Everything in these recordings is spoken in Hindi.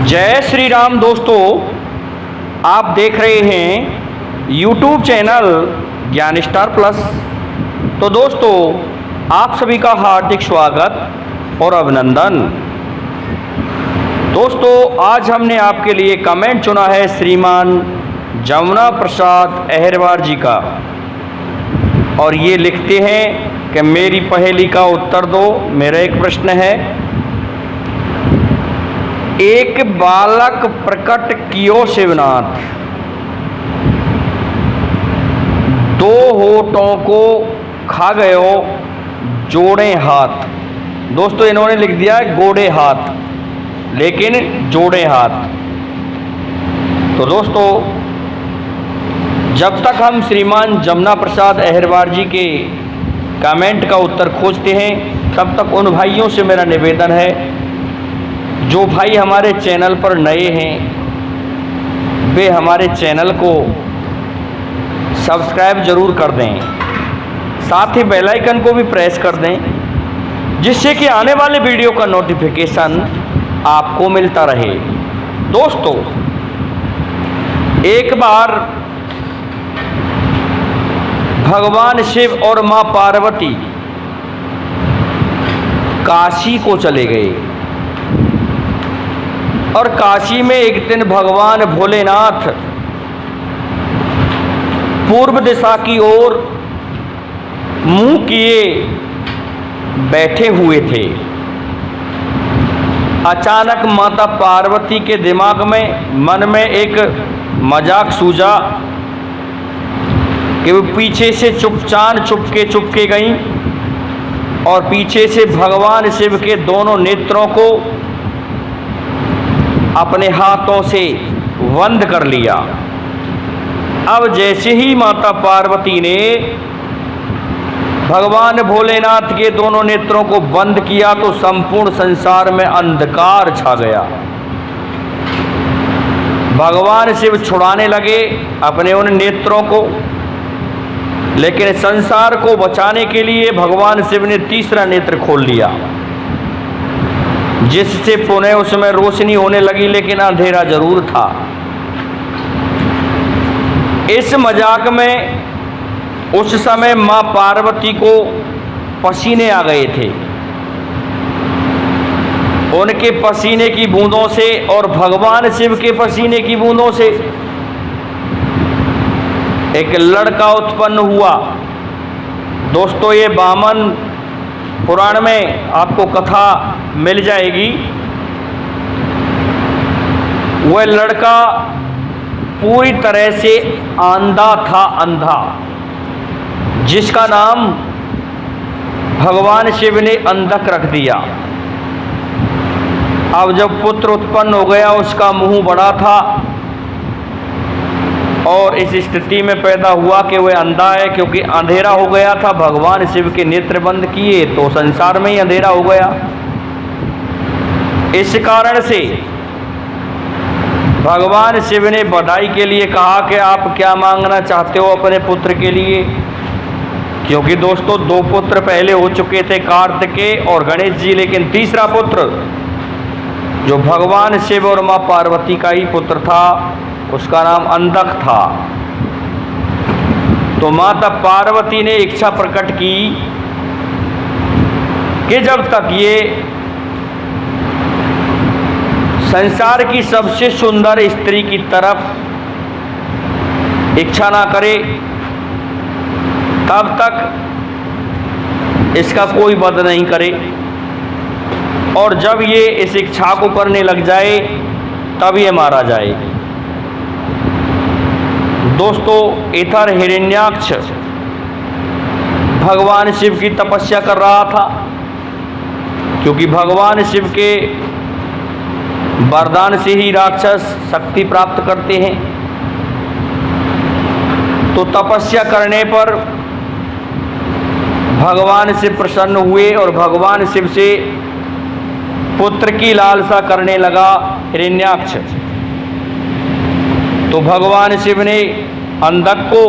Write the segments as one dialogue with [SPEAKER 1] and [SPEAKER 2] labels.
[SPEAKER 1] जय श्री राम दोस्तों, आप देख रहे हैं YouTube चैनल ज्ञान स्टार प्लस। तो दोस्तों, आप सभी का हार्दिक स्वागत और अभिनंदन। दोस्तों, आज हमने आपके लिए कमेंट चुना है श्रीमान जमुना प्रसाद अहिरवार जी का, और ये लिखते हैं कि मेरी पहेली का उत्तर दो। मेरा एक प्रश्न है, एक बालक प्रकट कियो शिवनाथ, दो होठों को खा गयो जोड़े हाथ। दोस्तों, इन्होंने लिख दिया है गोड़े हाथ, लेकिन जोड़े हाथ। तो दोस्तों, जब तक हम श्रीमान जमुना प्रसाद अहिरवार जी के कमेंट का उत्तर खोजते हैं, तब तक उन भाइयों से मेरा निवेदन है, जो भाई हमारे चैनल पर नए हैं वे हमारे चैनल को सब्सक्राइब ज़रूर कर दें, साथ ही बेल आइकन को भी प्रेस कर दें, जिससे कि आने वाले वीडियो का नोटिफिकेशन आपको मिलता रहे। दोस्तों, एक बार भगवान शिव और मां पार्वती काशी को चले गए, और काशी में एक दिन भगवान भोलेनाथ पूर्व दिशा की ओर मुंह किए बैठे हुए थे। अचानक माता पार्वती के दिमाग में मन में एक मजाक सूझा कि वो पीछे से चुपके गईं और पीछे से भगवान शिव के दोनों नेत्रों को अपने हाथों से बंद कर लिया। अब जैसे ही माता पार्वती ने भगवान भोलेनाथ के दोनों नेत्रों को बंद किया, तो संपूर्ण संसार में अंधकार छा गया। भगवान शिव छुड़ाने लगे अपने उन नेत्रों को, लेकिन संसार को बचाने के लिए भगवान शिव ने तीसरा नेत्र खोल लिया, जिससे पुनः उसमें रोशनी होने लगी, लेकिन अंधेरा जरूर था। इस मजाक में उस समय मां पार्वती को पसीने आ गए थे। उनके पसीने की बूंदों से और भगवान शिव के पसीने की बूंदों से एक लड़का उत्पन्न हुआ। दोस्तों, ये वामन पुराण में आपको कथा मिल जाएगी। वह लड़का पूरी तरह से अंधा था, अंधा, जिसका नाम भगवान शिव ने अंधक रख दिया। अब जब पुत्र उत्पन्न हो गया, उसका मुंह बड़ा था और इस स्थिति में पैदा हुआ कि वह अंधा है, क्योंकि अंधेरा हो गया था। भगवान शिव के नेत्र बंद किए तो संसार में ही अंधेरा हो गया। इस कारण से भगवान शिव ने बधाई के लिए कहा कि आप क्या मांगना चाहते हो अपने पुत्र के लिए, क्योंकि दोस्तों, दो पुत्र पहले हो चुके थे, कार्तिकेय और गणेश जी, लेकिन तीसरा पुत्र जो भगवान शिव और मां पार्वती का ही पुत्र था, उसका नाम अंधक था। तो माता पार्वती ने इच्छा प्रकट की कि जब तक ये संसार की सबसे सुंदर स्त्री की तरफ इच्छा ना करे, तब तक इसका कोई वध नहीं करे, और जब ये इस इच्छा को करने लग जाए, तब ये मारा जाए। दोस्तों, इधर हिरण्याक्ष भगवान शिव की तपस्या कर रहा था, क्योंकि भगवान शिव के वरदान से ही राक्षस शक्ति प्राप्त करते हैं। तो तपस्या करने पर भगवान शिव प्रसन्न हुए और भगवान शिव से पुत्र की लालसा करने लगा हिरण्याक्ष। तो भगवान शिव ने अंधक को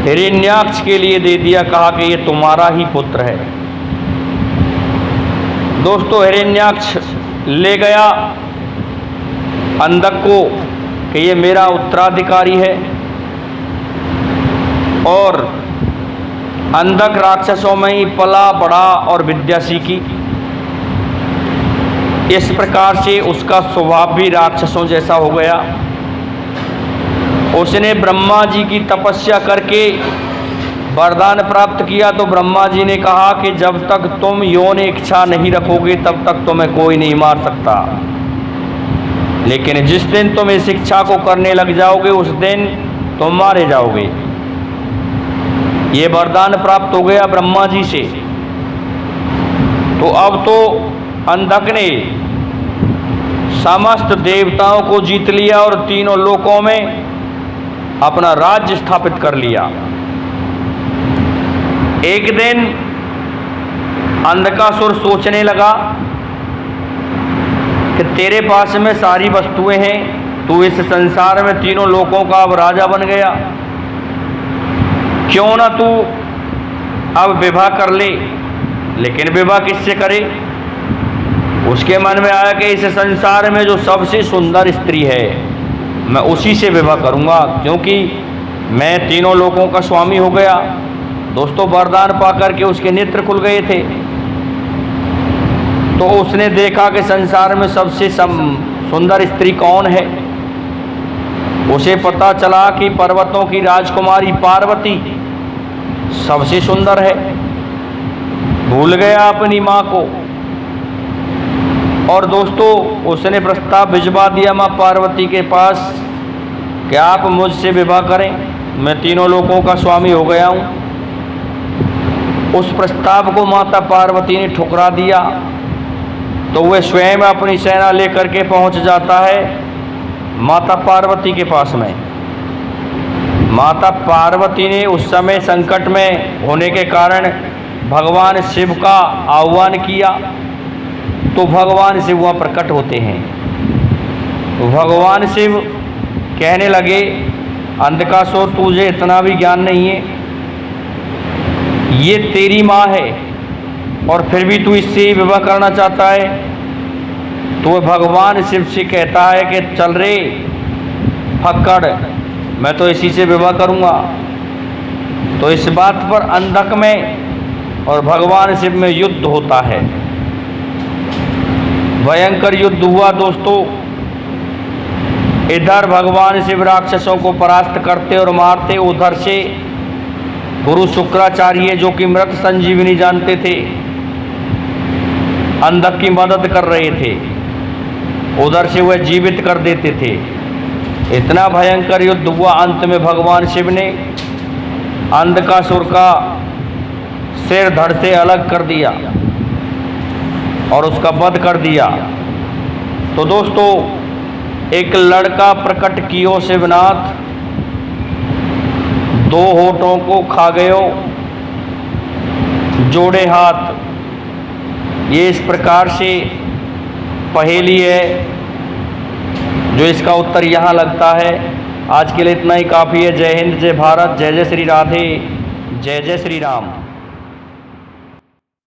[SPEAKER 1] हिरण्याक्ष के लिए दे दिया, कहा कि ये तुम्हारा ही पुत्र है। दोस्तों, हिरण्याक्ष ले गया अंधक को कि ये मेरा उत्तराधिकारी है, और अंधक राक्षसों में ही पला बढ़ा और विद्या सीखी। इस प्रकार से उसका स्वभाव भी राक्षसों जैसा हो गया। उसने ब्रह्मा जी की तपस्या करके वरदान प्राप्त किया, तो ब्रह्मा जी ने कहा कि जब तक तुम यौन इच्छा नहीं रखोगे तब तक तुम्हें कोई नहीं मार सकता, लेकिन जिस दिन तुम इस इच्छा को करने लग जाओगे उस दिन तुम मारे जाओगे। ये वरदान प्राप्त हो गया ब्रह्मा जी से। तो अब तो अंधक ने समस्त देवताओं को जीत लिया और तीनों लोकों में अपना राज्य स्थापित कर लिया। एक दिन अंधकासुर सोचने लगा कि तेरे पास में सारी वस्तुएं हैं, तू इस संसार में तीनों लोकों का अब राजा बन गया, क्यों ना तू अब विवाह कर ले। लेकिन विवाह किससे करे? उसके मन में आया कि इस संसार में जो सबसे सुंदर स्त्री है मैं उसी से विवाह करूंगा, क्योंकि मैं तीनों लोकों का स्वामी हो गया। दोस्तों, वरदान पाकर के उसके नेत्र खुल गए थे। तो उसने देखा कि संसार में सबसे सुंदर स्त्री कौन है। उसे पता चला कि पर्वतों की राजकुमारी पार्वती सबसे सुंदर है। भूल गया अपनी माँ को, और दोस्तों उसने प्रस्ताव भिजवा दिया माँ पार्वती के पास कि आप मुझसे विवाह करें, मैं तीनों लोकों का स्वामी हो गया हूँ। उस प्रस्ताव को माता पार्वती ने ठुकरा दिया। तो वह स्वयं अपनी सेना लेकर के पहुंच जाता है माता पार्वती के पास में। माता पार्वती ने उस समय संकट में होने के कारण भगवान शिव का आह्वान किया, तो भगवान शिव वहाँ प्रकट होते हैं। तो भगवान शिव कहने लगे, अंधकासुर तुझे इतना भी ज्ञान नहीं है, ये तेरी माँ है और फिर भी तू इससे विवाह करना चाहता है। तो वह भगवान शिव से कहता है कि चल रे फक्कड़, मैं तो इसी से विवाह करूँगा। तो इस बात पर अंधक में और भगवान शिव में युद्ध होता है। भयंकर युद्ध हुआ दोस्तों। इधर भगवान शिव राक्षसों को परास्त करते और मारते, उधर से गुरु शुक्राचार्य जो कि मृत संजीवनी जानते थे, अंधक की मदद कर रहे थे, उधर से वह जीवित कर देते थे। इतना भयंकर युद्ध हुआ। अंत में भगवान शिव ने अंधकासुर का सिर धड़ से अलग कर दिया और उसका वध कर दिया। तो दोस्तों, एक लड़का प्रकट कियो शिवनाथ, दो होठों को खा गयो जोड़े हाथ। ये इस प्रकार से पहेली है जो इसका उत्तर यहाँ लगता है। आज के लिए इतना ही काफ़ी है। जय हिंद, जय भारत, जय जय श्री राधे, जय जय श्री राम।